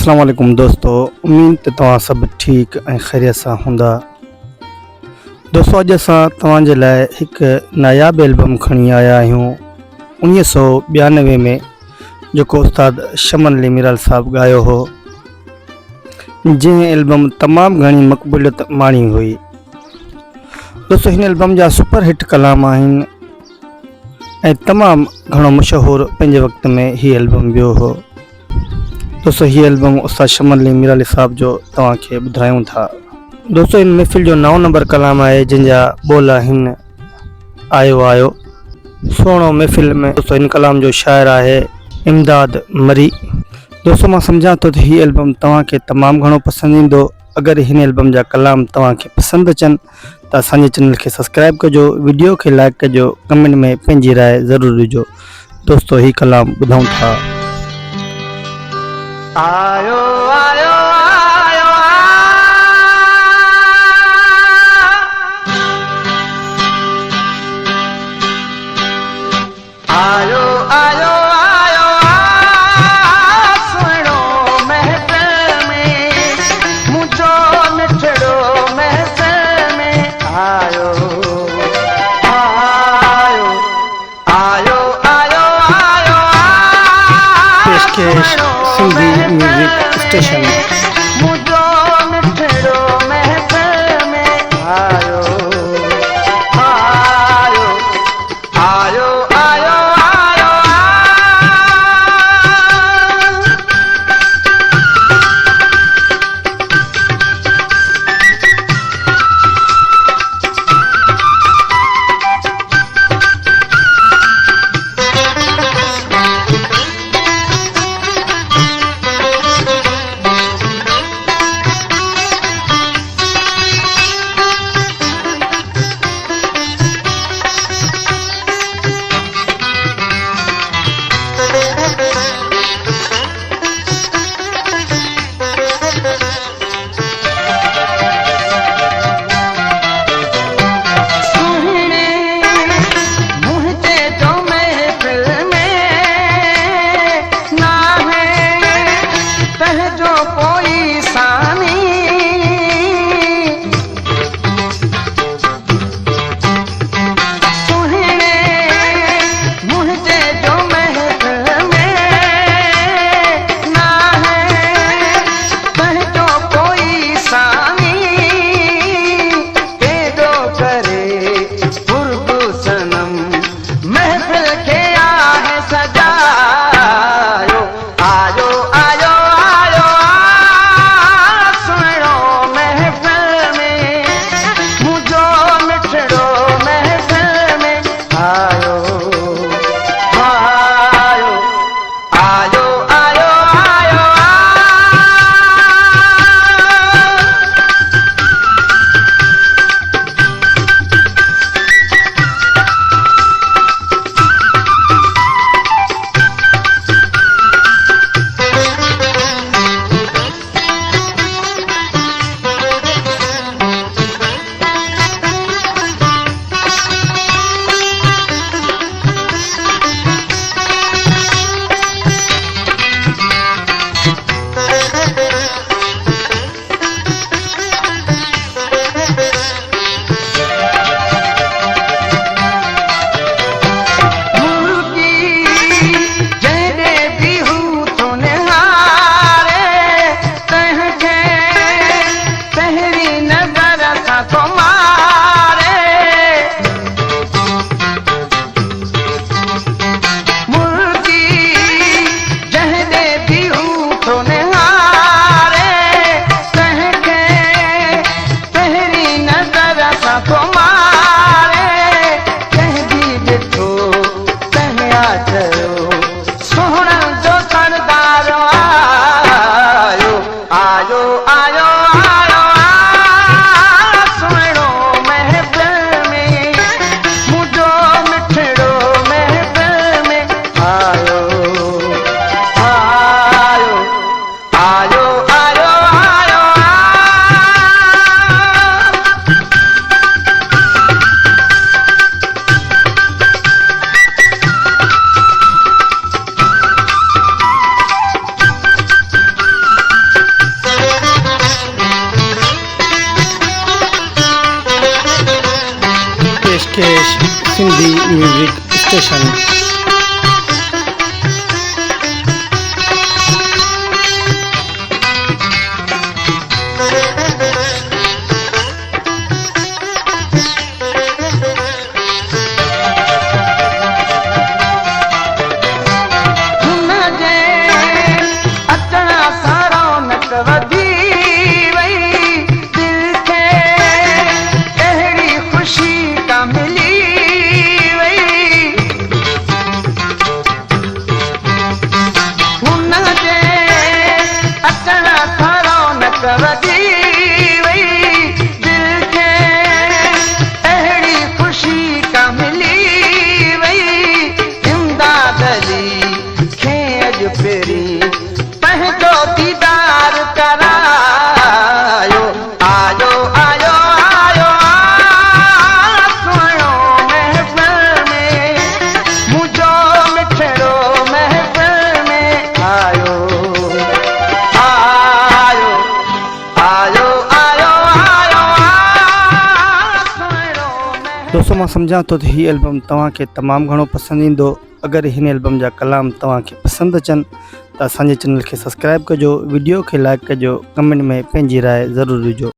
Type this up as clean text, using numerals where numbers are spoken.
अस्सलाम वालेकुम दोस्तों, उम्मीद त तव्हां सब ठीक ऐं ख़ैरियत सां हूंदा। दोस्तों, अॼु असां तव्हांजे लाइ हिकु नायाब एल्बम खणी आया आहियूं 1992 में, जेको उस्ताद शमन अली मीराल साहब ॻायो हो, जंहिं एल्बम तमामु घणी मक़बूलियत माणी हुई। दोस्तों, हिन एल्बम जा सुपर हिट कलाम आहिनि ऐं तमामु घणो मशहूरु पंहिंजे वक़्त में हीअ एल्बम वियो हो। दोस्तों, हीअ एल्बम उस्ताद शमन अली मीराल साहब जो तव्हांखे ॿुधायूं था। दोस्तों, इन महफ़िल जो 9 नंबर कलाम आहे, जंहिंजा ॿोल आहिनि आयो आयो सुहिणो महफ़िल में। दोस्तों, इन कलाम जो शाइर आहे इमदाद मरी। दोस्तों, मां सम्झां थो त हीअ एल्बम तव्हांखे तमामु घणो पसंदि ईंदो। अगरि हिन एल्बम जा कलाम तव्हांखे पसंदि अचनि त असांजे चैनल खे सब्सक्राइब कजो, वीडियो खे लाइक कजो, कमेंट में पंहिंजी राय ज़रूरु ॾिजो। दोस्तों, हीअ कलाम ॿुधूं था। आयो आयो आयो आयो आयो आयो सुनो महफिल में मुझो निठड़ो महफिल में आयो आयो आयो आयो आयो पेशकेश सिंधी म्यूजिक स्टेशन। मुझो निठड़ो महफिल में आयो आयो आयो आयो आयो सिंधी म्यूज़िक स्टेशन। पंहिंजो दीदार करायो आयो आयो आयो सुहिणो महफ़िल में मुंहिंजो मिठड़ो महफ़िल में आयो आयो आयो आयो आयो सुहिणो। दोस्तों मां सम्झां थो त हीअ एल्बम तव्हांखे तमामु घणो पसंदि ईंदो। अगरि हिन एल्बम जा कलाम तव्हांखे पसंदि अचनि त असांजे चैनल खे सब्सक्राइब कजो, वीडियो खे लाइक कजो, कमेंट में पंहिंजी राय ज़रूरु ॾिजो।